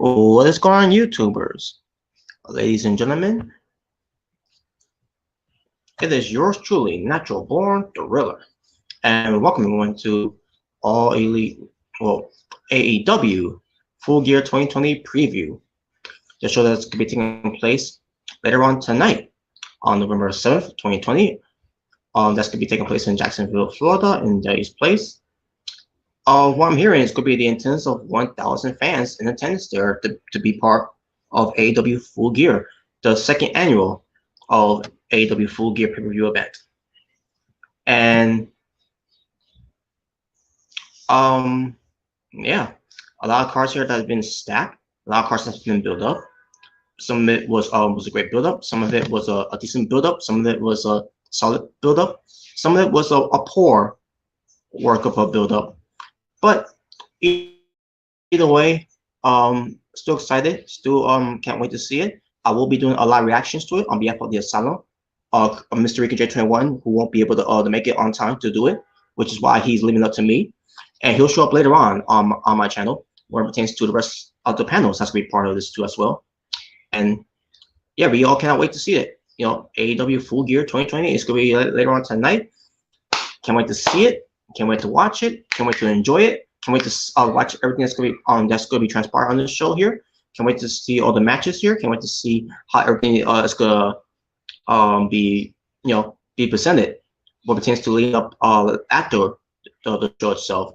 What is going on, YouTubers? Ladies and gentlemen, it is yours truly, Natural Born Thriller, and welcome everyone to All Elite, AEW Full Gear 2020 preview. The show that's going to be taking place later on tonight on November 7th, 2020. That's going to be taking place in Jacksonville, Florida, in Deeb's place. What I'm hearing is going to be the attendance of 1,000 fans in attendance there to be part of AEW Full Gear, the second annual of AEW Full Gear pay-per-view event. And yeah, a lot of cards here that have been stacked, a lot of cards that's been built up. Some of it was a great build-up, some of it was a decent build-up, some of it was a solid build-up, some of it was a poor work of a build-up. But either way, still excited, still can't wait to see it. I will be doing a lot of reactions to it on behalf of the Asylum, Mr. Ricky J21, who won't be able to make it on time to do it, which is why he's leaving it up to me. And he'll show up later on my channel where it pertains to the rest of the panels. That's gonna be part of this too as well. And yeah, we all cannot wait to see it. You know, AEW Full Gear 2020 is gonna be later on tonight. Can't wait to see it. Can't wait to watch it. Can't wait to enjoy it. Can't wait to watch everything that's gonna be transpired on this show here. Can't wait to see all the matches here. Can't wait to see how everything is gonna be presented. What pertains to leading up after the show itself.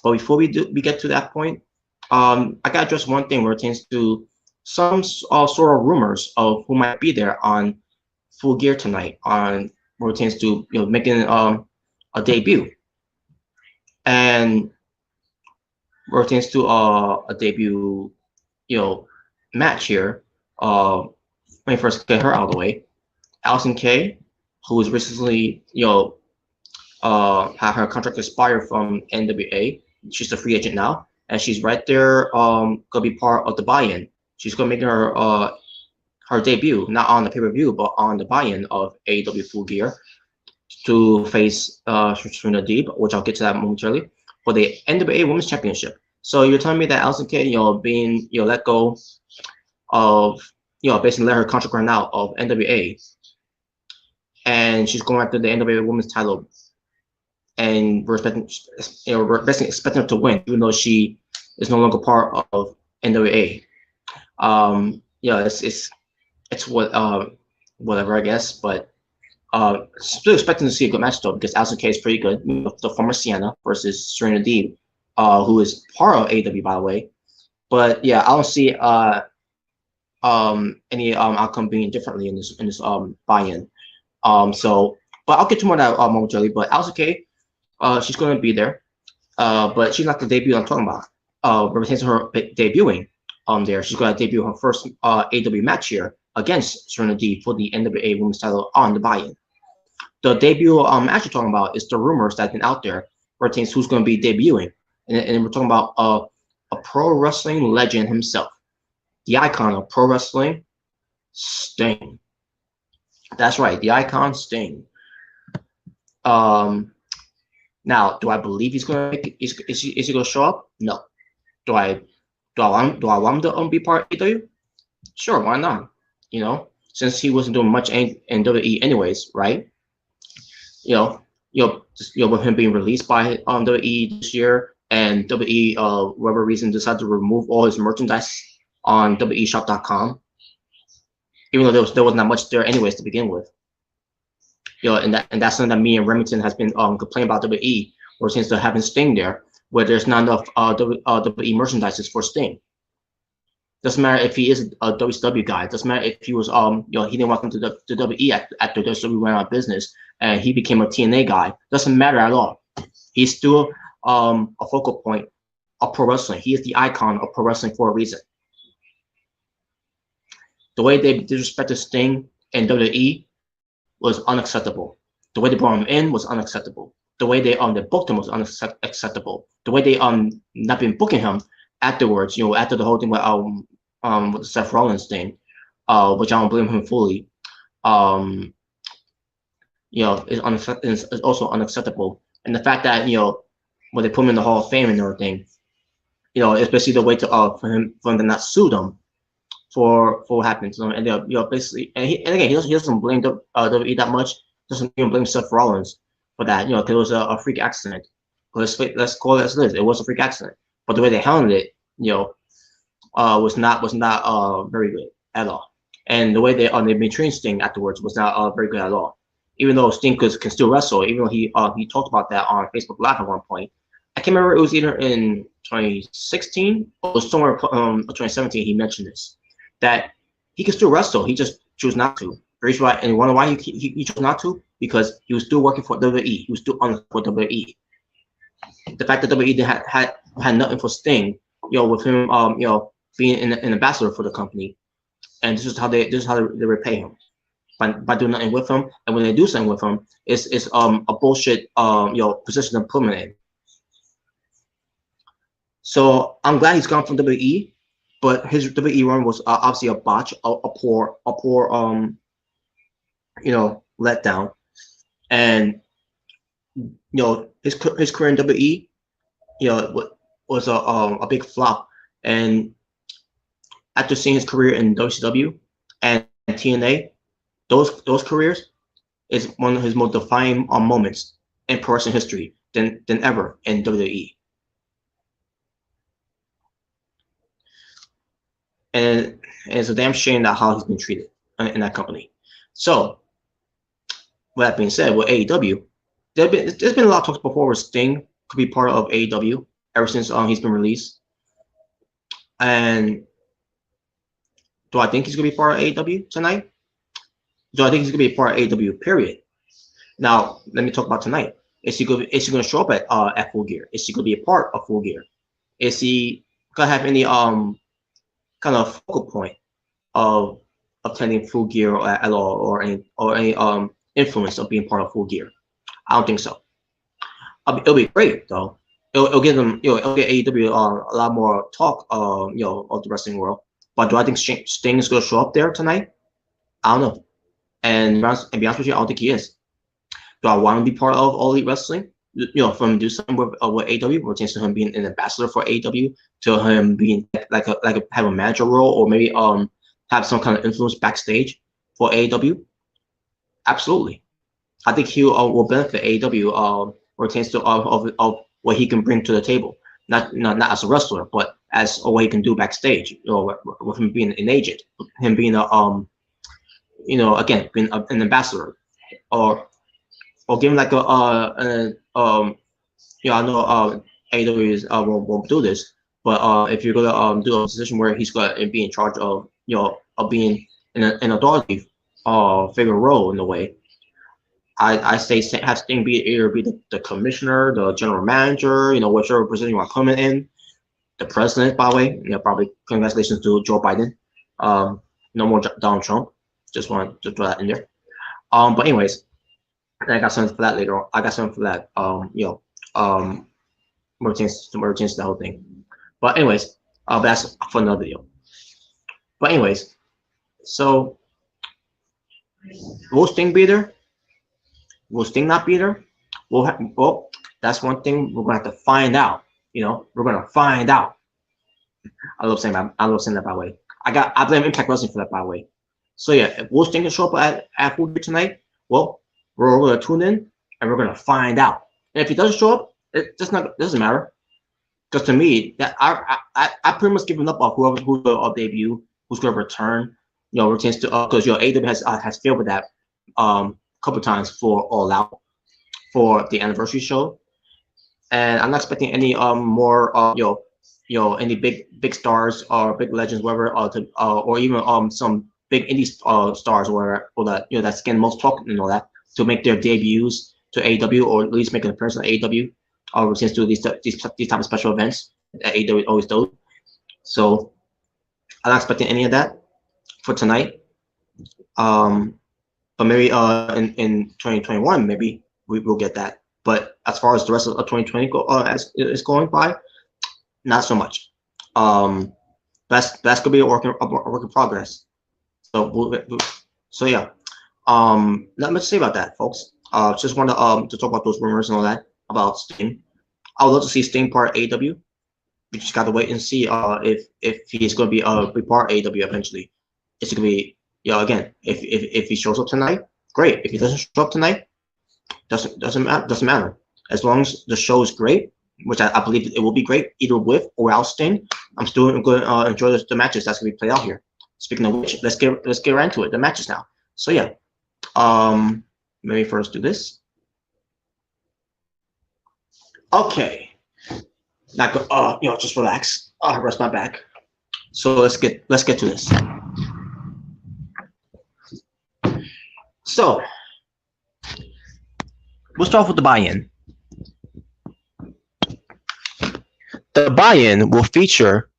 But before we get to that point, I gotta address one thing where it pertains to some sort of rumors of who might be there on Full Gear tonight. On where it pertains to making a debut. And where it pertains to a debut, match here. Let me first get her out of the way. Allison Kaye, who was recently, had her contract expire from NWA. She's a free agent now, and she's right there, gonna be part of the buy-in. She's gonna make her her debut, not on the pay-per-view, but on the buy-in of AEW Full Gear to face Serena Deeb, which I'll get to that momentarily, for the NWA Women's Championship. So you're telling me that Allison Kaye, being let go of basically let her contract run out of NWA, and she's going after the NWA Women's title, and we're expecting her to win, even though she is no longer part of NWA. It's whatever, I guess, but still expecting to see a good match though, because Allison Kaye is pretty good. The former Sienna versus Serena Deeb, who is part of AEW, by the way. But yeah, I don't see any outcome being differently in this buy-in. But I'll get to more of that momentarily. But Allison Kaye, she's going to be there, but she's not the debut I'm talking about. Represents her debuting there. She's going to debut her first AEW match here against Serena Deeb for the NWA Women's title on the buy-in. The debut I'm actually talking about is the rumors that have been out there pertains who's going to be debuting, and we're talking about a pro wrestling legend himself, the icon of pro wrestling, Sting. That's right, the icon Sting. Now, do I believe he's going to make it? Is he going to show up? No. Do I want him to be part of AEW? Sure, why not? Since he wasn't doing much in WWE anyways, right? With him being released by WWE this year, and WWE, whatever reason, decided to remove all his merchandise on WWEshop.com, even though there was not much there anyways to begin with. And that's something that me and Remington has been complaining about WWE, or since they're having Sting there, where there's not enough WWE merchandises for Sting. Doesn't matter if he is a WCW guy. Doesn't matter if he was he didn't welcome to the WWE after WWE went out of business and he became a TNA guy. Doesn't matter at all. He's still a focal point of pro wrestling. He is the icon of pro wrestling for a reason. The way they disrespected Sting in WWE was unacceptable. The way they brought him in was unacceptable. The way they booked him was unacceptable. The way they not been booking him afterwards, after the whole thing with the Seth Rollins thing, which I don't blame him fully, is also unacceptable. And the fact that when they put him in the Hall of Fame and everything, especially the way to for him to not sue them for what happened to them, and basically, and again, he doesn't blame WWE that much. Doesn't even blame Seth Rollins for that, because it was a freak accident. Let's call it as it is. It was a freak accident, but the way they handled it, was not very good at all. And the way they've been treating Sting afterwards was not very good at all. Even though Sting can still wrestle, even though he talked about that on Facebook Live at one point. I can't remember, it was either in 2016 or somewhere 2017. He mentioned this, that he can still wrestle. He just chose not to. Reason why, and you wonder why he chose not to? Because he was still working for WWE. He was still on for WWE. The fact that WWE had nothing for Sting, with him, being an ambassador for the company, and this is how they repay him by doing nothing with him. And when they do something with him, it's a bullshit position to put him in. So I'm glad he's gone from WWE, but his WWE run was obviously a botch, a poor letdown, and his career in WWE, was a big flop. And after seeing his career in WCW and TNA, those careers is one of his most defining moments in pro wrestling history than ever in WWE. And it's a damn shame that how he's been treated in that company. So, with that being said, with AEW, there's been a lot of talks before where Sting could be part of AEW ever since he's been released. And do I think he's gonna be part of AEW tonight? Do I think he's gonna be part of AEW? Period. Now, let me talk about tonight. Is he gonna show up at Full Gear? Is he gonna be a part of Full Gear? Is he gonna have any kind of focal point of attending Full Gear at all, or any influence of being part of Full Gear? I don't think so. It'll be great though. It'll give them, it'll get AEW a lot more talk, of the wrestling world. But do I think Sting is gonna show up there tonight? I don't know. And be honest with you, I don't think he is. Do I want to be part of All Elite Wrestling? For him to do something with AEW, or to him being an ambassador for AEW, to him being have a manager role, or maybe have some kind of influence backstage for AEW? Absolutely. I think he will benefit AEW, or chance to of what he can bring to the table, not as a wrestler, but as what he can do backstage. With him being an agent, him being again, being an ambassador, or give him like I know AEW won't do this, but if you're gonna do a position where he's gonna be in charge of of being in an authority figure role in a way, I say have Sting either be the commissioner, the general manager, whichever position you want to come in, the president, by the way. Probably congratulations to Joe Biden. No more Donald Trump. Just want to throw that in there. But anyways, I got something for that later on. I got something for that. More chances to the whole thing. But anyways, that's for another video. But anyways, so will Sting be there? Will Sting not be there? Well, that's one thing we're gonna have to find out. We're gonna find out. I love saying that. By the way. I blame Impact Wrestling for that, by the way. So yeah, if will Sting show up at Full Gear tonight? Well, we're gonna tune in and we're gonna find out. And if he doesn't show up, it doesn't matter. Because to me, that I pretty much given up on who's gonna debut, who's gonna return. Returns to because AEW has failed with that couple times for All Out, for the anniversary show, and I'm not expecting any more any big stars or big legends, whatever, or even some big indie stars or that that's getting most talk and all that, to make their debuts to AEW, or at least make an appearance on AEW, or since do these type of special events that AEW always does. So I'm not expecting any of that for tonight. But maybe in 2021, maybe we will get that. But as far as the rest of 2020 is going by, not so much. That's gonna be a work in progress. So yeah, not much to say about that, folks. Just want to talk about those rumors and all that about Sting. I would love to see Sting part of AEW. we just got to wait and see if he's going to be a part of AEW eventually. It's going to be again if he shows up tonight, great. If he doesn't show up tonight, doesn't matter. As long as the show is great, which I believe it will be great either with or without Sting, I'm still going to enjoy the matches that's going to be played out here. Speaking of which, let's get right into it. The matches now. So yeah, let me first do this. Okay, not go. Just relax. Rest my back. So let's get to this. So we'll start off with the buy-in. The buy-in will feature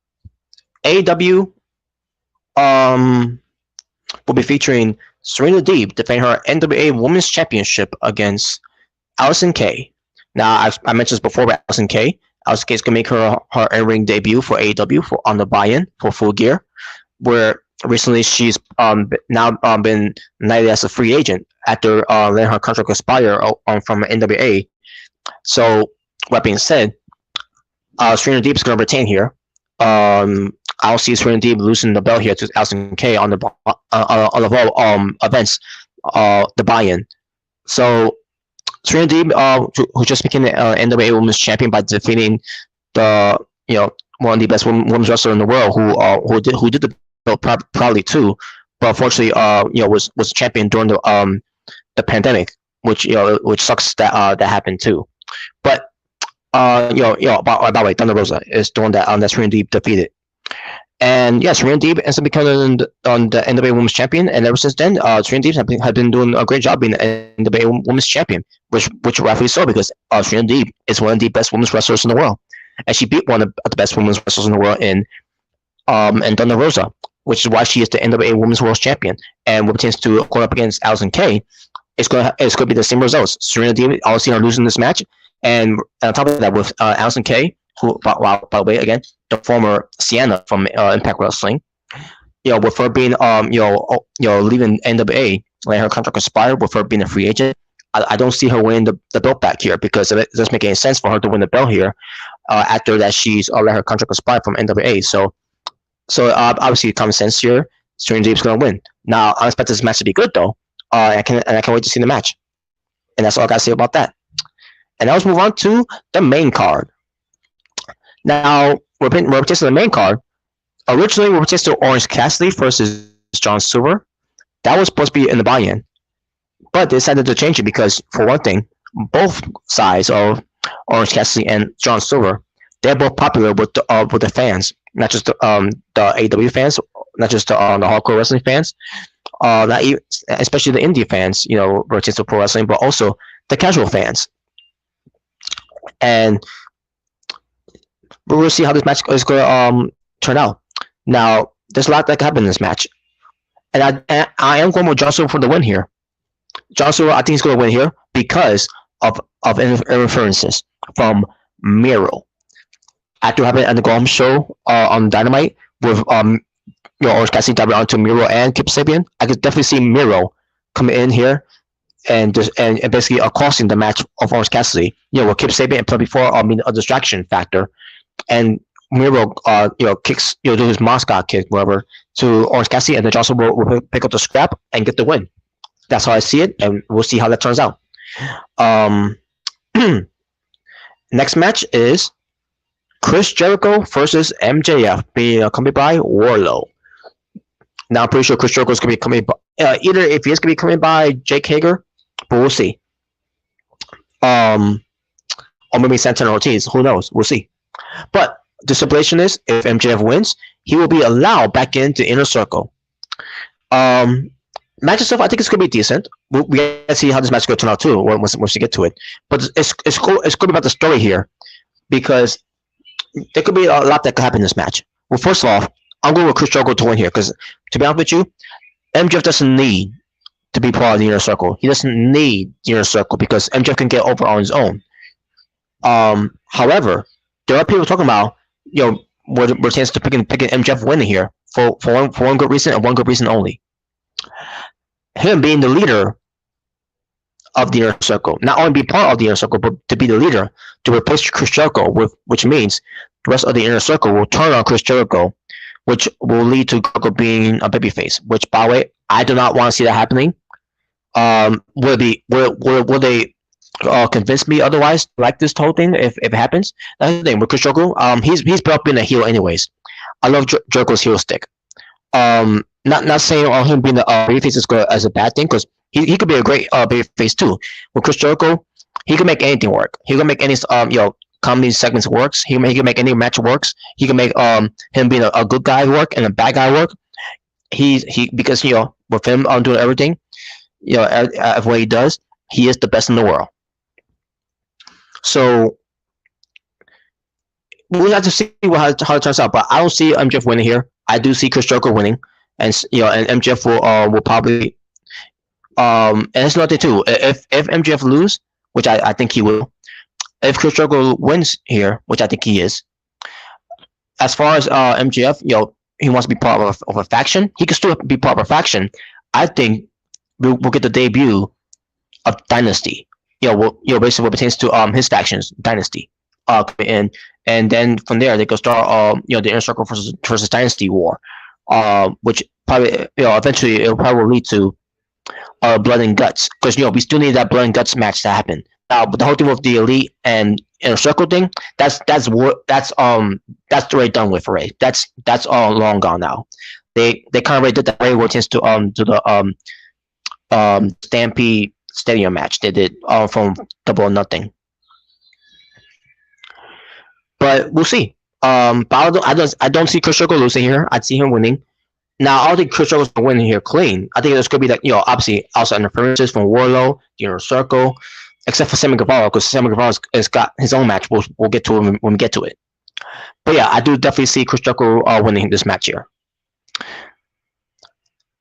AEW. Will be featuring Serena Deeb defending her NWA Women's Championship against Allison Kaye. Now, I mentioned this before about Allison Kaye. Allison Kaye is going to make her in-ring debut for AEW on the buy-in for Full Gear, where recently she's now been knighted as a free agent after letting her contract expire from NWA. So, that being said, Serena Deeb is going to retain here. I'll see Serena Deeb losing the belt here to Allison Kaye on the events, the buy-in. So Serena Deeb, who just became the NWA Women's Champion by defeating the one of the best women's wrestlers in the world, who did the belt proudly too, but unfortunately was champion during the pandemic, which sucks that happened too. But by the way, Thunder Rosa is the one that Serena Deeb defeated. And yes, Serena Deeb ends up becoming the NWA Women's Champion, and ever since then, Serena Deeb have been doing a great job being the NWA Women's Champion, which rightfully so, because Serena Deeb is one of the best women's wrestlers in the world, and she beat one of the best women's wrestlers in the world in Thunder Rosa, which is why she is the NWA Women's World Champion. And what pertains to going up against Allison Kaye, it's going to be the same results. Serena Deeb, I'll see her losing this match, and on top of that, with Allison Kaye, who, by the way, again, the former Sienna from Impact Wrestling, with her being leaving NWA, letting her contract expire, with her being a free agent, I don't see her winning the belt back here, because it doesn't make any sense for her to win the belt here after that she's let her contract expire from NWA. So obviously, common sense here, Serena Deeb's going to win. Now, I expect this match to be good though. I can't wait to see the match, and that's all I got to say about that. And now let's move on to the main card. Now, we're to the main card. Originally, we were to Orange Cassidy versus Jon Silver. That was supposed to be in the buy-in, but they decided to change it because, for one thing, both sides of Orange Cassidy and Jon Silver, they're both popular with the fans, not just the AEW fans, not just the hardcore wrestling fans, not even, especially the indie fans, related to pro wrestling, but also the casual fans. And we'll see how this match is going to turn out. Now, there's a lot that can happen in this match, and I am going with Jon Silver for the win here. Jon Silver, I think he's going to win here because of interferences from Miro. After having an underground show on Dynamite with Orange Cassidy diving onto Miro and Kip Sabian, I could definitely see Miro coming in here and basically costing the match of Orange Cassidy. With Kip Sabian and before a distraction factor. And Miro, kicks, do his mascot kick, whatever, to Orange Cassidy, and then Jon Silver will pick up the scrap and get the win. That's how I see it, and we'll see how that turns out. Next match is Chris Jericho versus MJF, being accompanied by Wardlow. Now, I'm pretty sure Chris Jericho is going to be coming by, either if he is going to be coming by Jake Hager, but we'll see. Or maybe Santana Ortiz, who knows? We'll see. But the stipulation is, if MJF wins, he will be allowed back into Inner Circle. Match itself, I think it's going to be decent. We got to see how this match is going to turn out too once we get to it. But it's cool. It's good about the story here, because there could be a lot that could happen in this match. Well, first of all, I'm going with Chris Jericho to win here, because to be honest with you, MJF doesn't need to be part of the Inner Circle. He doesn't need the Inner Circle because MJF can get over on his own. However, there are people talking about, what we're chance to picking MJF winning here for one good reason and one good reason only. Him being the leader of the Inner Circle, not only be part of the Inner Circle, but to be the leader, to replace Chris Jericho, which means the rest of the inner circle will turn on Chris Jericho, which will lead to Jericho being a babyface. Which, by the way, I do not want to see that happening. Will they convince me otherwise? Like this whole thing, if it happens, that's the thing with Chris Jericho. He's built up being a heel anyways. I love Jericho's heel stick. Not saying him being a babyface is good as a bad thing, because he could be a great babyface too. With Chris Jericho, he can make anything work. He can make any comedy segments works. He can make any match works. He can make him being a good guy work and a bad guy work. He because with him doing everything, of what he does, he is the best in the world. So we'll have to see how it turns out. But I don't see MJF winning here. I do see Chris Jericho winning, and MJF will probably and it's another thing too. If MJF lose, which I think he will. If Chris Jericho wins here, which I think he is, as far as MJF, he wants to be part of a faction. He can still be part of a faction. I think we'll get the debut of Dynasty. Basically what pertains to his factions, Dynasty. And then from there they could start the Inner Circle versus Dynasty war, which probably eventually it'll probably lead to blood and guts, because we still need that blood and guts match to happen. But the whole thing with the Elite and Inner Circle thing, that's already done with, right? That's all long gone now. They kind of already did that way, which is to the Stampede Stadium match they did from Double or Nothing. But we'll see. But I don't see Chris Jericho losing here. I'd see him winning. Now, I don't think Chris Jericho's going to win here clean. I think it's going to be like, obviously outside interferences from Warlow, the Inner Circle, except for Sammy Guevara, because Sammy Guevara has got his own match. We'll get to it when we get to it. But yeah, I do definitely see Chris Jericho winning this match here.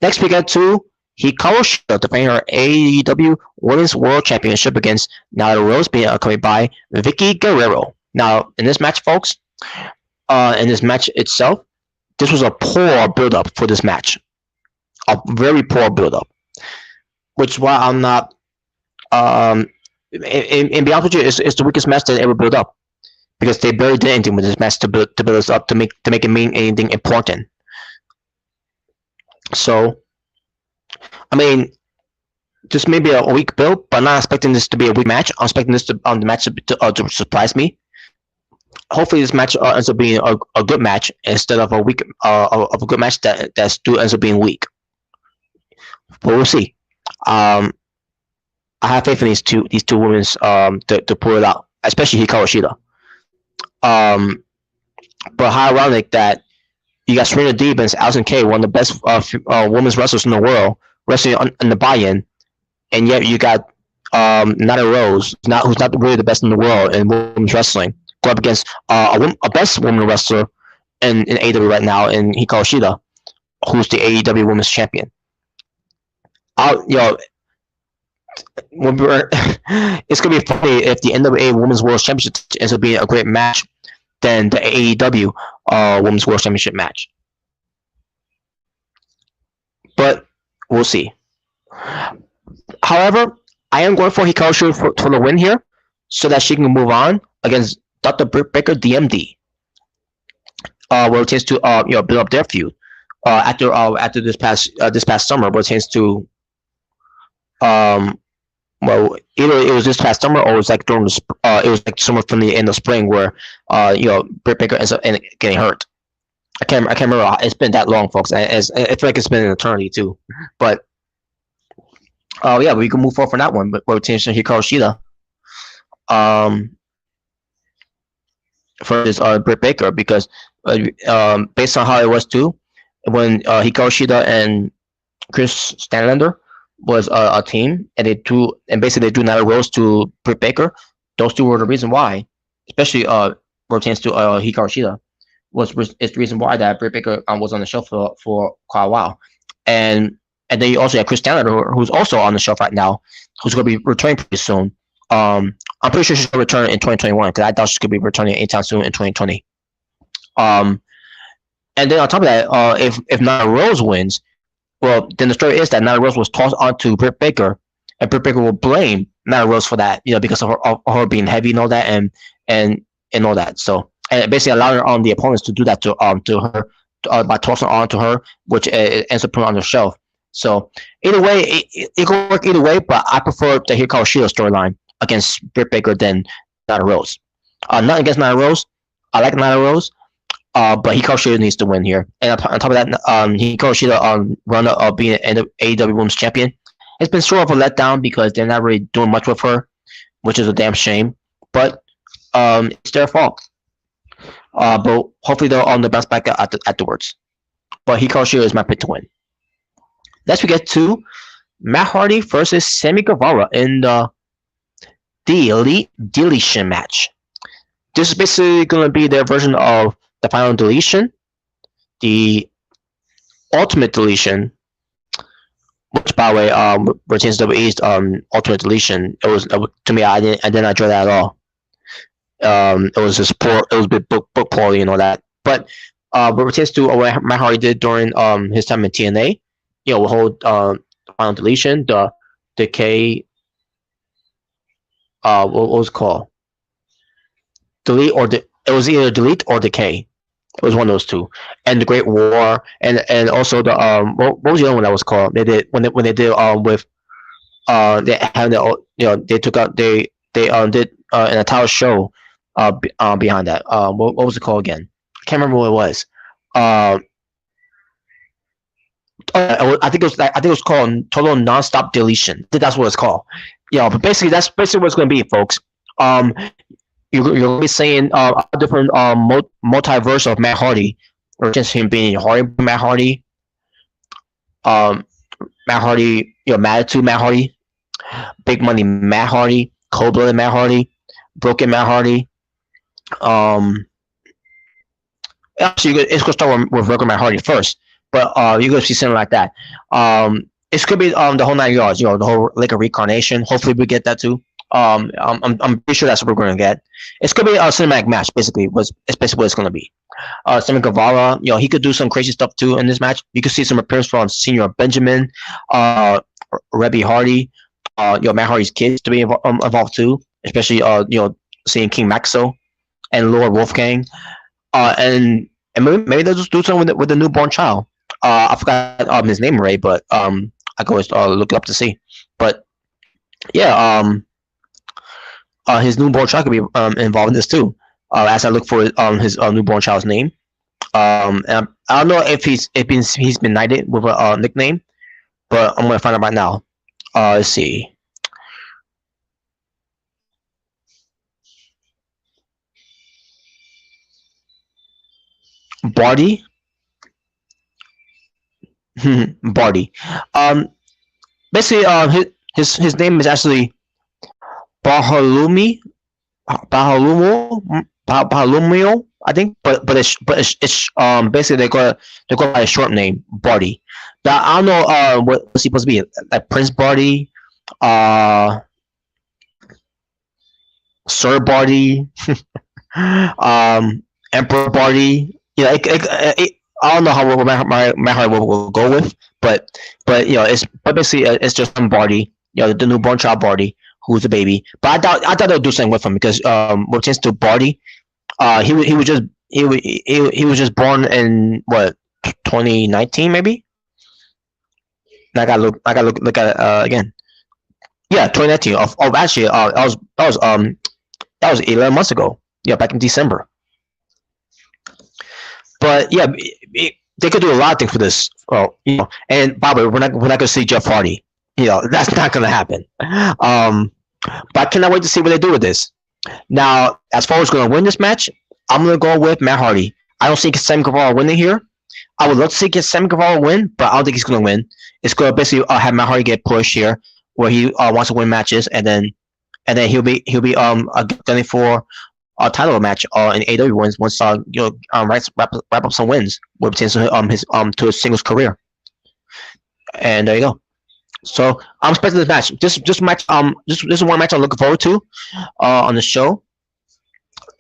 Next, we get to Hikaru Shida defending her AEW Women's World Championship against Nyla Rose, being accompanied by Vicky Guerrero. Now, in this match, folks, in this match itself, this was a poor build-up for this match. A very poor build-up. Which is why I'm not... in be honest with you, it's the weakest match that ever built up. Because they barely did anything with this match to build us up, to make it mean anything important. So, I mean, this may be a weak build, but I'm not expecting this to be a weak match. I'm expecting this the match to surprise me. Hopefully, this match ends up being a good match instead of a weak of a good match that still ends up being weak. But we'll see. I have faith in these two women to pull it out, especially Hikaru Shida. But how ironic that you got Serena Deeb and Allison Kaye, one of the best women's wrestlers in the world, wrestling in the buy-in, and yet you got Nyla Rose, who's not really the best in the world in women's wrestling, go up against a best woman wrestler in AEW right now, in Hikaru Shida, who's the AEW Women's Champion. It's gonna be funny if the NWA Women's World Championship ends up being a great match than the AEW Women's World Championship match. But we'll see. However, I am going for Hikaru Shida for the win here, so that she can move on against Dr. Britt Baker, DMD. Where it tends to build up their feud after this past summer, where it tends to well, either it was this past summer or it was like during it was like summer from the end of spring where Britt Baker ends up getting hurt. I can't remember. It's been that long, folks. I feel like it's been an eternity too. But yeah, we can move forward from that one. But we're changing Hikaru Shida for this Britt Baker, because based on how it was too, when Hikaru Shida and Chris Stanlander was a team, and basically they drew Nyla Rose to Britt Baker. Those two were the reason why, especially pertains to Hikaru Shida, it's the reason why that Britt Baker was on the show for quite a while. And then you also have Chris Stanlander, who's also on the show right now, who's going to be returning pretty soon. I'm pretty sure she's going to return in 2021, because I thought she's going to be returning anytime soon in 2020. And then on top of that, if Nyla Rose wins, well, then the story is that Nyla Rose was tossed onto Britt Baker, and Britt Baker will blame Nyla Rose for that, because of her being heavy and all that, and all that. So and basically allowing the opponents to do that to her by tossing on to her, which ends up putting on the shelf. So either way, it can work either way, but I prefer the Hikaru Shida storyline against Britt Baker than Nyla Rose. Not against Nyla Rose. I like Nyla Rose, but Hikaru Shida needs to win here. And on top of that, Hikaru Shida run of being an AEW Women's Champion. It's been sort of a letdown because they're not really doing much with her, which is a damn shame. But it's their fault. But hopefully they'll bounce back afterwards. But Hikaru Shida is my pick to win. Next we get to Matt Hardy versus Sammy Guevara in the Elite Deletion match. This is basically going to be their version of the Final Deletion, the Ultimate Deletion, which by the way, retains WWE's Ultimate Deletion. It was to me, I didn't enjoy that at all. It was just poor. It was a bit book quality and all that. But retains to what Matt Hardy did during his time in TNA. You know, we'll hold Final Deletion, the K. What was it called? Delete or it was either Delete or Decay. It was one of those two. And the Great War, and also the what was the other one that was called? They did when they did with they had they took out they did an entire show behind that. What was it called again? I can't remember what it was. I think it was called Total Nonstop Deletion. I think that's what it's called. But basically that's basically what it's going to be, folks. You're going to be saying a different multiverse of Matt Hardy, or just him being Matt Hardy, Matt Hardy, Attitude Matt Hardy, Big Money Matt Hardy, Cold Blooded Matt Hardy, Broken Matt Hardy. Actually, it's going to start with regular Matt Hardy first. But you're going to see something like that. It could be the whole 9 yards, the whole Lake of Reincarnation. Hopefully we get that too. I'm pretty sure that's what we're going to get. It's going to be a cinematic match, basically. It's basically what it's going to be. Sammy Guevara, he could do some crazy stuff too in this match. You could see some appearance from Senior Benjamin, Rebby Hardy, Matt Hardy's kids to be involved too, especially seeing King Maxwell and Lord Wolfgang, and maybe they'll just do something with the newborn child. I forgot his name already, but I can always look it up to see. But yeah, his newborn child could be involved in this too. As I look for his newborn child's name, and I don't know if he's been knighted with a nickname, but I'm gonna find out right now. Let's see. Barty. Barty. Basically, his name is actually Bahalumio, I think, but it's basically they go by a short name, Barty. Now I don't know what's he supposed to be, like Prince Barty, Sir Barty, Emperor Barty. I don't know how my heart will go with, but it's basically it's just some Barty, the newborn child Barty, who's a baby. But I thought they'll do something with him because when it comes to Barty, he was just born in what 2019 maybe. I gotta look at it again. Yeah, 2019. Actually, that was 11 months ago. Yeah, back in December. But yeah, they could do a lot of things for this. And Bobby, we're not gonna see Jeff Hardy. That's not gonna happen. But I cannot wait to see what they do with this. Now, as far as going to win this match, I'm gonna go with Matt Hardy. I don't see Sammy Guevara winning here. I would love to see Sammy Guevara win, but I don't think he's gonna win. It's gonna basically have Matt Hardy get pushed here, where he wants to win matches, and then he'll be gunning for a title match in AEW once wrap up some wins with potential to his singles career. And there you go. So I'm expecting this match. This match this is one match I'm looking forward to on the show.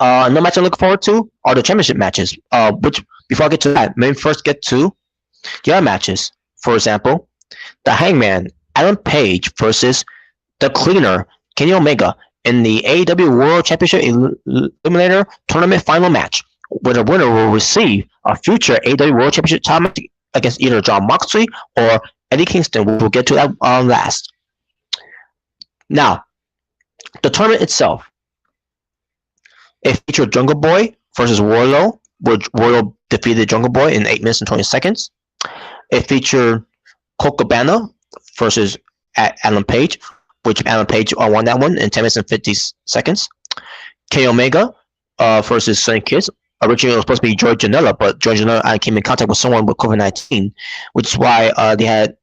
Another match I'm looking forward to are the championship matches. Which before I get to that, maybe first get to the other matches. For example, the Hangman Adam Page versus the Cleaner Kenny Omega in the AEW World Championship Eliminator Tournament Final match, where the winner will receive a future AEW World Championship title match against either Jon Moxley or Eddie Kingston. We'll get to that last. Now, the tournament itself, it featured Jungle Boy versus Wardlow, where Wardlow defeated Jungle Boy in 8 minutes and 20 seconds. It featured Colt Cabana versus Adam Page, which Adam Page won that one in 10 minutes and 50 seconds. Kenny Omega versus Sonny Kiss. Originally, it was supposed to be Joey Janela, but Joey Janela came in contact with someone with COVID-19, which is why they had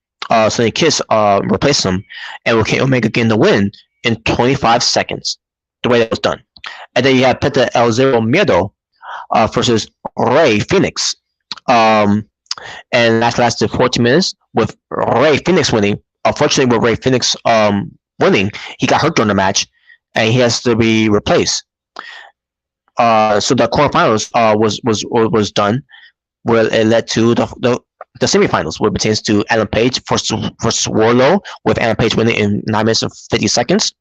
Sonny Kiss replace him, and with Kenny Omega getting the win in 25 seconds, the way that was done. And then you had Penta El Zero Miedo versus Rey Fenix. And that lasted 14 minutes with Rey Fenix winning. Unfortunately, with Rey Fenix winning, he got hurt during the match, and he has to be replaced. So the quarterfinals was done, where it led to the semifinals, where it pertains to Adam Page versus Wardlow, with Adam Page winning in 9 minutes and 50 seconds.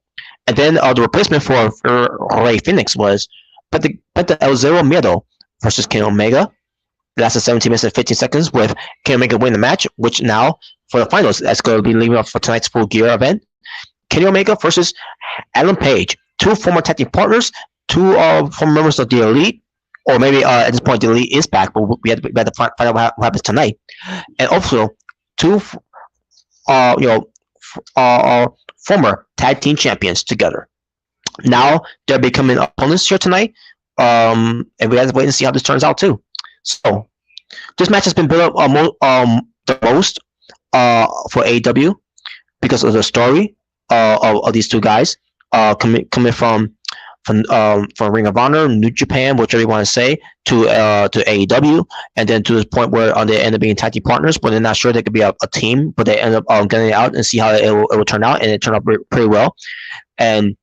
And then the replacement for Rey Fenix was Penta El Zero Miedo versus Kenny Omega. That's 17 minutes and 15 seconds, with Kenny Omega winning the match, which now, for the finals, that's going to be leaving up for tonight's Full Gear event. Kenny Omega versus Adam Page, 2 former tag team partners, 2 former members of the Elite, or maybe at this point the Elite is back, but we had to find out what happens tonight. And also 2 former tag team champions together. Now they're becoming opponents here tonight, and we have to wait and see how this turns out too. So this match has been built up the most for AEW because of the story of these 2 guys coming from Ring of Honor, New Japan, whichever you want to say, to AEW, and then to this point where they end up being tag team partners, but they're not sure they could be a team, but they end up getting it out and see how it will turn out, and it turned out pretty well, and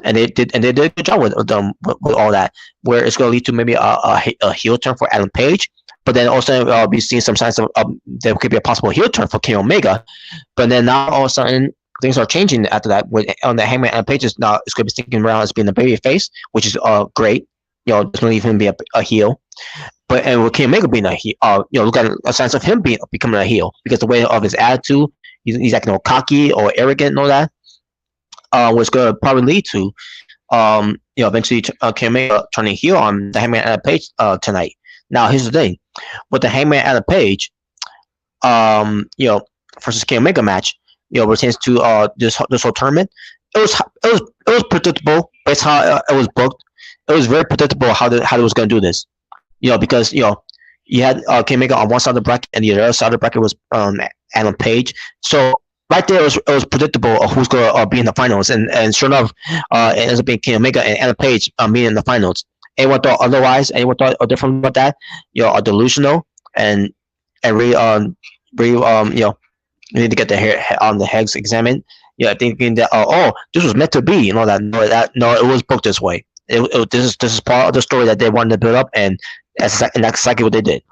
they did a good job with all that, where it's going to lead to maybe a heel turn for Adam Page, but then also be seeing some signs of there could be a possible heel turn for Kenny Omega, but then now all of a sudden things are changing after that. On the Hangman Adam Page is now it's going to be sticking around as being a baby face, which is great. Doesn't even be a heel. But and with Kenny Omega being a heel, look at a sense of him becoming a heel, because the way of his attitude, he's acting all cocky or arrogant and all that. Was going to probably lead to, eventually Kenny Omega turning heel on the Hangman Adam Page tonight. Now here's the thing, with the Hangman Adam Page, versus Kenny Omega match, pertains to this whole tournament. It was predictable based how it was booked. It was very predictable how it was going to do this. Because you had Kenny Omega on one side of the bracket, and the other side of the bracket was Adam Page. So right there, it was predictable of who's going to be in the finals, and sure enough, it ends up being Kenny Omega and Adam Page being in the finals. Anyone thought otherwise? Anyone thought different about that? Are delusional and really you need to get the hair on the heads examined. Thinking that this was meant to be, all that. No, it was booked this way. This is part of the story that they wanted to build up, and that's exactly what they did.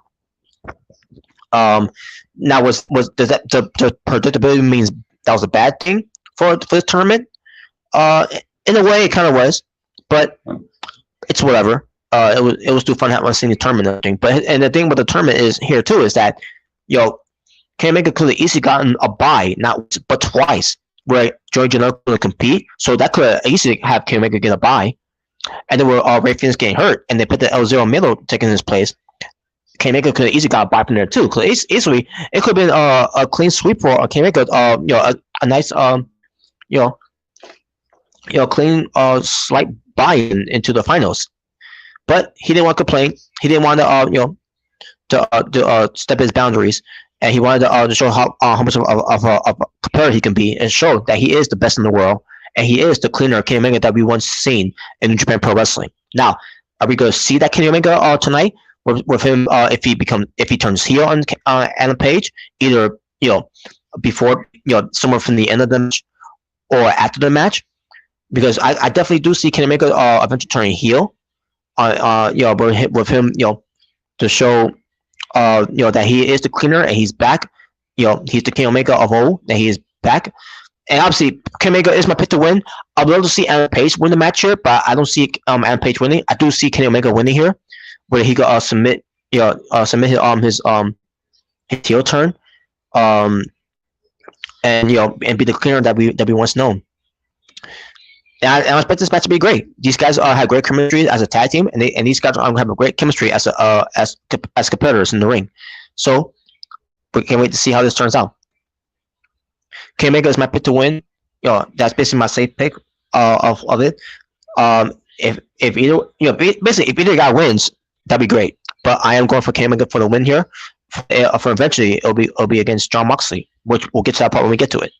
Now does that the predictability means that was a bad thing for this tournament? In a way, it kind of was, but it's whatever. It was too fun having seen the tournament thing. But and the thing with the tournament is here too is that Kenny Omega could have easily gotten a bye, not once, but twice, where Joey Janela could compete. So that could easily have Kenny Omega get a bye. And then where Rey Fenix getting hurt, and they put the El Zero Miedo taking his place. Kenny Omega could have easily got a bye from there too. Because easily it could have been a clean sweep for Kenny Omega. A nice clean slight bye into the finals. But he didn't want to complain. He didn't want to step his boundaries. And he wanted to show how much of a competitor he can be, and show that he is the best in the world, and he is the cleaner Kenny Omega that we once seen in New Japan Pro Wrestling. Now, are we going to see that Kenny Omega tonight with him if he turns heel on Adam Page, either before somewhere from the end of the match or after the match? Because I definitely do see Kenny Omega eventually turning heel, with him to show. That he is the cleaner and he's back. He's the Kenny Omega of old, and he is back. And obviously, Kenny Omega is my pick to win. I'd love to see Adam Page win the match here, but I don't see Adam Page winning. I do see Kenny Omega winning here, where he could submit his heel turn, and and be the cleaner that we once known. And I expect this match to be great. These guys have great chemistry as a tag team, and these guys have a great chemistry as competitors in the ring. So we can't wait to see how this turns out. Kenny Omega is my pick to win. That's basically my safe pick of it. If either guy wins, that'd be great. But I am going for Kenny Omega for the win here. For eventually, it'll be against Jon Moxley, which we'll get to that part when we get to it.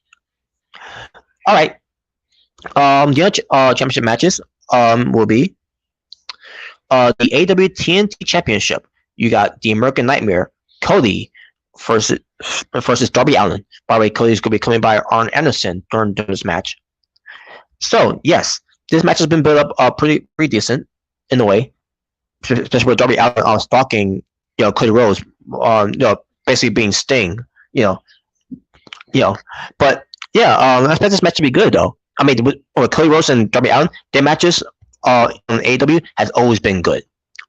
All right. The other championship matches will be the AEW TNT Championship. You got the American Nightmare, Cody versus Darby Allin. By the way, Cody's going to be coming by Arn Anderson during this match. So yes, this match has been built up pretty decent in a way, especially with Darby Allin stalking Cody Rhodes, basically being Sting, But yeah, I expect this match to be good though. I mean, with Cody Rhodes and Darby Allin, their matches on AEW has always been good,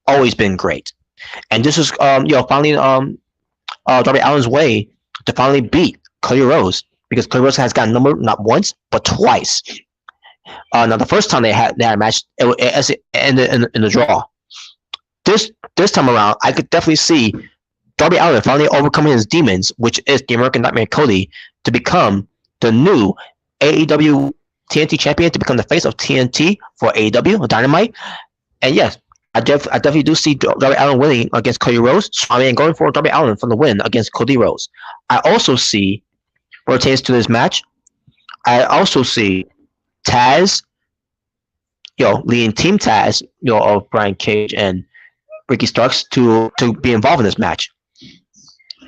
always been great, and this is finally Darby Allin's way to finally beat Cody Rhodes, because Cody Rhodes has gotten numbered not once but twice. Now the first time they had a match, it ended in the draw. This time around, I could definitely see Darby Allin finally overcoming his demons, which is the American Nightmare Cody, to become the new AEW TNT champion, to become the face of TNT for AEW Dynamite. And yes, I definitely do see Darby Allin winning against Cody Rhodes. So I mean, going for Darby Allin for the win against Cody Rhodes. I also see, what pertains to this match, I also see Taz, leading Team Taz, of Brian Cage and Ricky Starks to be involved in this match,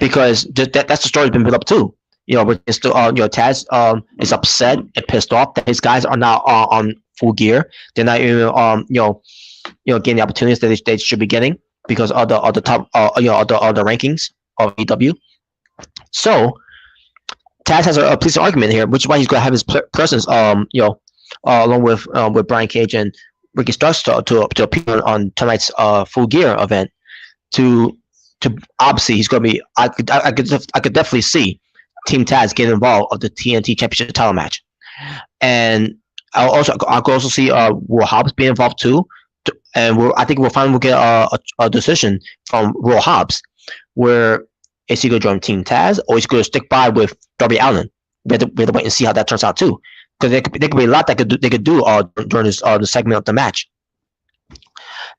because that's the story that's been built up too. Taz is upset and pissed off that his guys are now on full gear. They're not even getting the opportunities that they should be getting because of the top the rankings of AEW. So Taz has a pleasing argument here, which is why he's going to have his presence along with Brian Cage and Ricky Starks to appear on tonight's Full Gear event. To obviously he's going to be. I could definitely see Team Taz get involved of the TNT Championship title match, and I could also see Will Hobbs be involved too, and I think we'll finally get a decision from Will Hobbs, where is he going to join Team Taz or is he going to stick by with Darby Allin? We have to wait and see how that turns out too, because there could be a lot that they could do during this the segment of the match,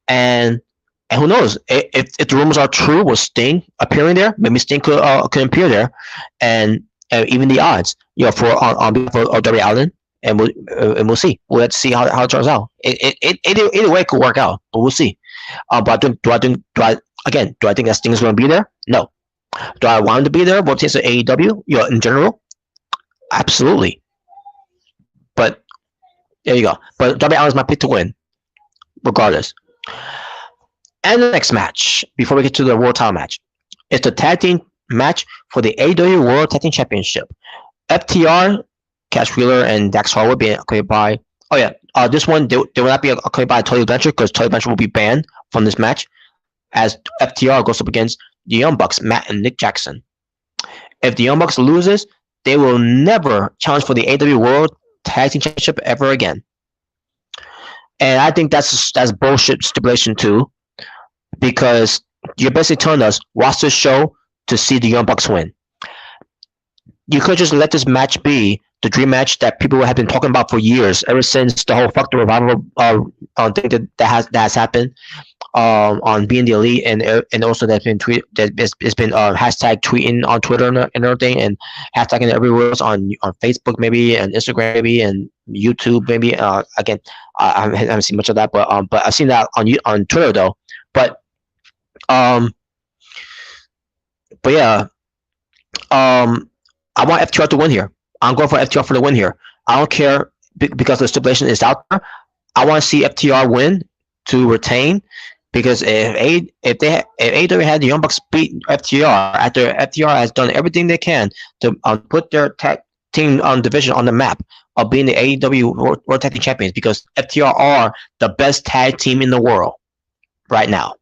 and who knows if the rumors are true with Sting appearing there, maybe Sting could appear there, and even the odds for on behalf of Darby Allin, and we'll see. We'll have to see how it turns out. Either way it could work out, but we'll see. But do I think that Sting is going to be there? No. Do I want him to be there? What takes to AEW? In general, absolutely. But there you go. But Darby Allin is my pick to win, regardless. And the next match, before we get to the World Title match, is the tag team match for the AEW World Tag Team Championship. FTR, Cash Wheeler, and Dax Harwood being accompanied by. Oh yeah, this one they will not be accompanied by Tully Blanchard, because Tully Blanchard will be banned from this match, as FTR goes up against the Young Bucks, Matt and Nick Jackson. If the Young Bucks loses, they will never challenge for the AEW World Tag Team Championship ever again. And I think that's bullshit stipulation too, because you're basically telling us watch this show to see the Young Bucks win. You could just let this match be the dream match that people have been talking about for years, ever since the whole Fuck the Revival thing that has happened on Being the Elite, and also that's been it's been hashtag tweeting on Twitter and everything, and hashtagging everywhere else on Facebook maybe, and Instagram maybe, and YouTube maybe. Again, I haven't seen much of that, but I've seen that on Twitter though. But yeah, I want FTR to win here. I'm going for FTR for the win here. I don't care because the stipulation is out there. I want to see FTR win to retain, because if AEW had the Young Bucks beat FTR after FTR has done everything they can to put their tag team division on the map of being the AEW World Tag Team Champions because FTR are the best tag team in the world right now,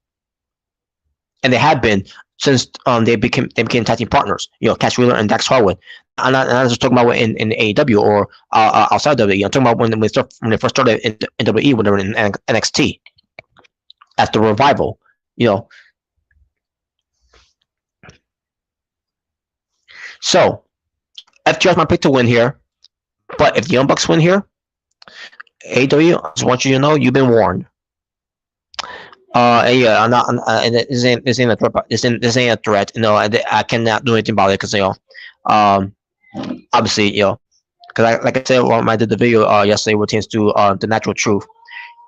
and they have been since they became tag team partners. Cash Wheeler and Dax Harwood. I'm not just talking about in AEW or outside of WWE. I'm talking about when they first started in WWE, when they were in NXT as the Revival. So FTR is my pick to win here, but if the Young Bucks win here, AEW, I just want you to know you've been warned. Yeah, I'm not. This ain't a threat. This ain't a threat. I cannot do anything about it because obviously, because like I said when I did the video yesterday, which pertains to the natural truth.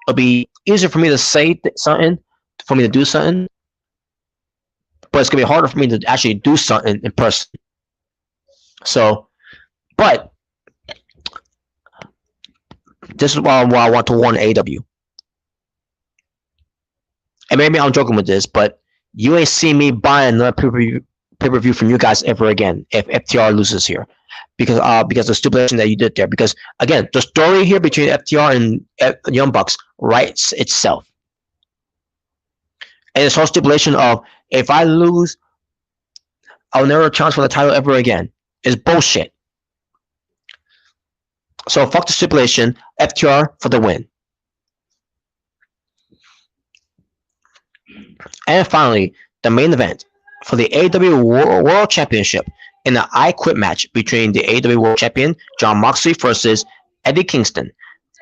It'll be easier for me to say something, for me to do something, but it's gonna be harder for me to actually do something in person. So, but this is why I want to warn AEW. And maybe I'm joking with this, but you ain't see me buying another pay-per-view from you guys ever again if FTR loses here, because the stipulation that you did there. Because again, the story here between FTR and Young Bucks writes itself, and this whole stipulation of if I lose, I'll never challenge for the title ever again is bullshit. So fuck the stipulation. FTR for the win. And finally, the main event for the AEW World Championship in the I Quit match between the AEW World Champion Jon Moxley versus Eddie Kingston.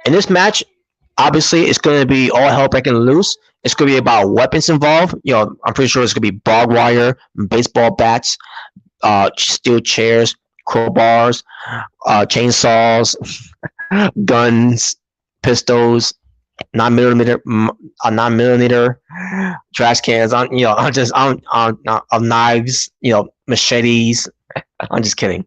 In this match, obviously, it's going to be all hell breaking loose. It's going to be about weapons involved. I'm pretty sure it's going to be barbed wire, baseball bats, steel chairs, crowbars, chainsaws, guns, pistols, 9mm trash cans on knives, machetes. I'm just kidding.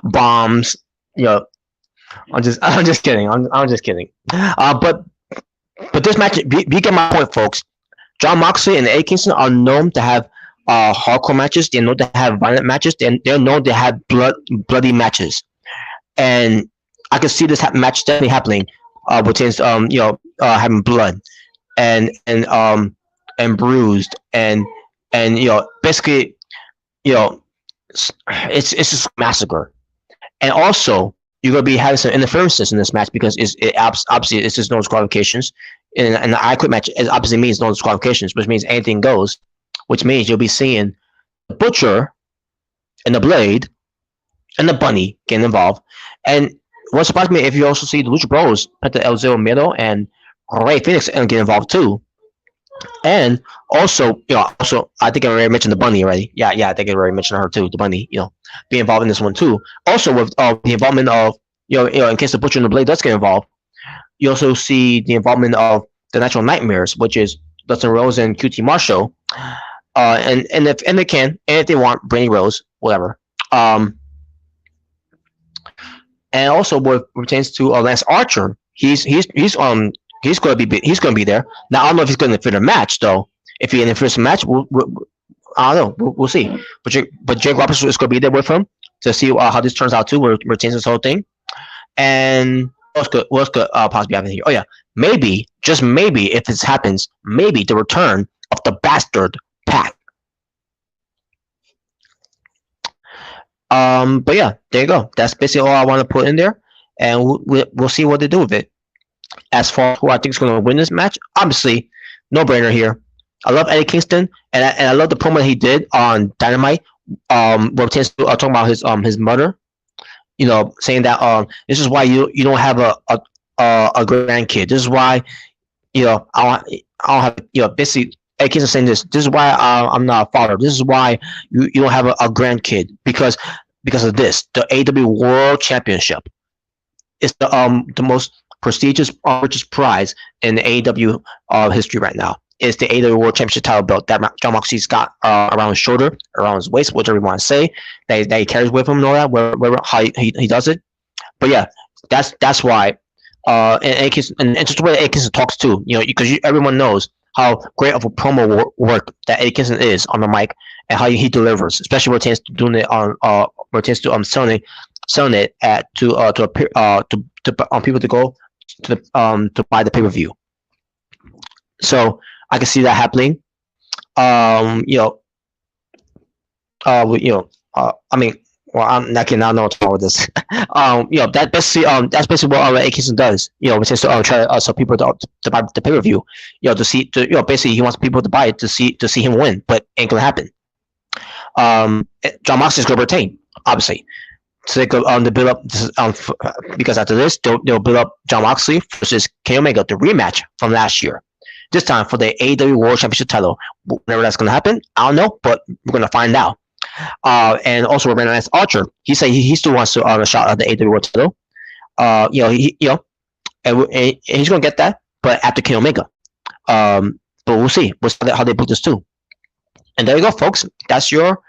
Bombs, I'm just kidding. I'm just kidding. But this match, you get my point, folks. Jon Moxley and Eddie Kingston are known to have hardcore matches. They're known to have violent matches. They're known to have bloody matches, and I can see this match definitely happening. Which is having blood and bruised and basically it's just a massacre. And also you're gonna be having some interferences in this match because obviously it's just no disqualifications. And the I Quit match obviously means no disqualifications, which means anything goes, which means you'll be seeing the Butcher and the Blade and the Bunny getting involved. And what surprised me if you also see the Lucha Bros, Penta El Zero Miedo and Rey Fenix get involved too. And also, I think I already mentioned the Bunny already. Yeah, I think I already mentioned her too, the Bunny, be involved in this one too. Also with the involvement of, in case the Butcher and the Blade does get involved, you also see the involvement of the Natural Nightmares, which is Dustin Rose and QT Marshall. And if they want, Brandy Rose, whatever. And also, what pertains to Lance Archer, he's going to be there. Now I don't know if he's going to fit a match though. If he interferes in a match, I don't know. We'll see. But Jake Roberts is going to be there with him to see how this turns out too. We're retains this whole thing. And what else could possibly happen here? Oh yeah, maybe, just maybe, if this happens, maybe the return of the Bastard Pack. But yeah, there you go. That's basically all I want to put in there, and we'll see what they do with it. As far as who I think is going to win this match, obviously, no brainer here. I love Eddie Kingston, and I love the promo he did on Dynamite. Where tends to talking about his mother, saying that this is why you don't have a grandkid. This is why I don't have basically. Eddie Kingston saying this. This is why I'm not a father. This is why you don't have a grandkid because of this. The AEW World Championship is the most prestigious, richest prize in the AEW history right now. It's the AEW World Championship title belt that Jon Moxley's got around his shoulder, around his waist, whatever you want to say. That he carries with him and all that, wherever how he does it. But yeah, that's why. And just the way Eddie Kingston talks too, because everyone knows how great of a promo work that Eddie Kingston is on the mic, and how he delivers, especially when it comes to doing it on when it comes to selling it at to people to go to buy the pay-per-view. So I can see that happening. You know, I mean, well, I'm not gonna know what's wrong with this. That's basically what Eddie Kingston does. Which is to try to sell people to buy the pay-per-view. Basically he wants people to buy it to see him win, but ain't gonna happen. Jon Moxley's gonna retain, obviously. So they go to build up because after this they'll build up Jon Moxley versus Kenny Omega, the rematch from last year. This time for the AEW World Championship title. Whenever that's gonna happen, I don't know, but we're gonna find out. And also Randy Lance Archer, he said he still wants to a shot at the AEW World title. And he's gonna get that, but after Kenny Omega. But we'll see. We'll see how they book this too. And there you go, folks. That's your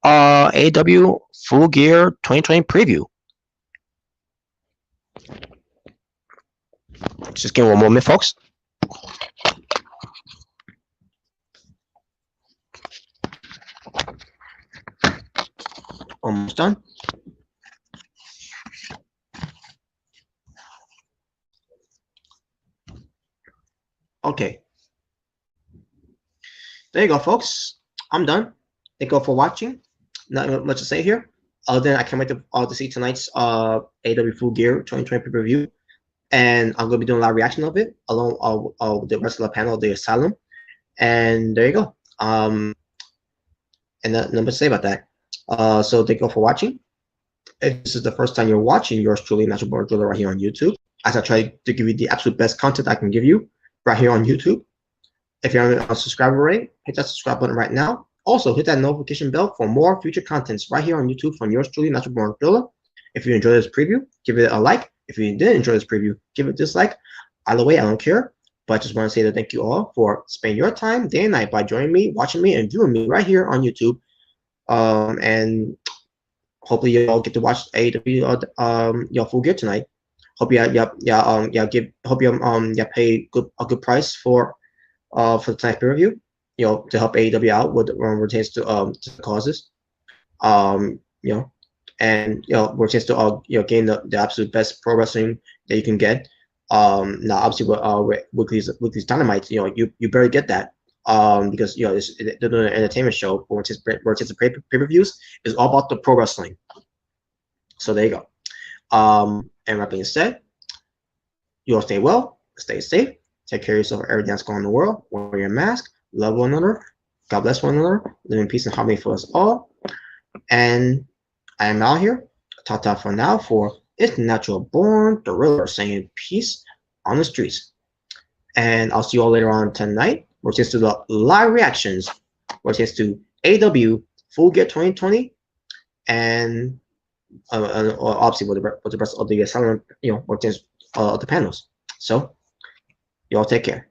AEW Full Gear 2020 preview. Just give me one moment, folks. Almost done. Okay. There you go, folks. I'm done. Thank you all for watching. Not much to say here. Other than I can't wait to see tonight's AEW Full Gear 2020 pay-per-view. And I'm going to be doing a live reaction of it along with the rest of the panel of the Asylum. And there you go. And nothing to say about that. So thank you all for watching. If this is the first time you're watching yours truly, Natural Born Driller, right here on YouTube, as I try to give you the absolute best content I can give you right here on YouTube. If you're not a subscriber already, hit that subscribe button right now. Also, hit that notification bell for more future contents right here on YouTube from yours truly, Natural Born Driller. If you enjoyed this preview, give it a like. If you didn't enjoy this preview, give it a dislike. Either way, I don't care. But I just want to say that thank you all for spending your time day and night by joining me, watching me, and viewing me right here on YouTube. And hopefully you all get to watch AEW Full Gear tonight. Hope you pay a good price for tonight's pay-per-view. To help AEW out with pertains to causes. And pertains to gain the absolute best pro wrestling that you can get. Now obviously with weekly's Dynamite, you better get that. Because they're doing an entertainment show, but where it's the pay-per-views is all about the pro wrestling. So there you go. And that being said, you all stay well, stay safe, take care of yourself, everything that's going on in the world. Wear your mask, love one another, God bless one another, live in peace and harmony for us all. And I am out here. Ta-ta for now for It's Natural Born Gorilla saying peace on the streets. And I'll see you all later on tonight. We're just to the live reactions. We're just to AEW Full Gear 2020, and obviously with the rest of the Asylum, we're just the panels. So you all take care.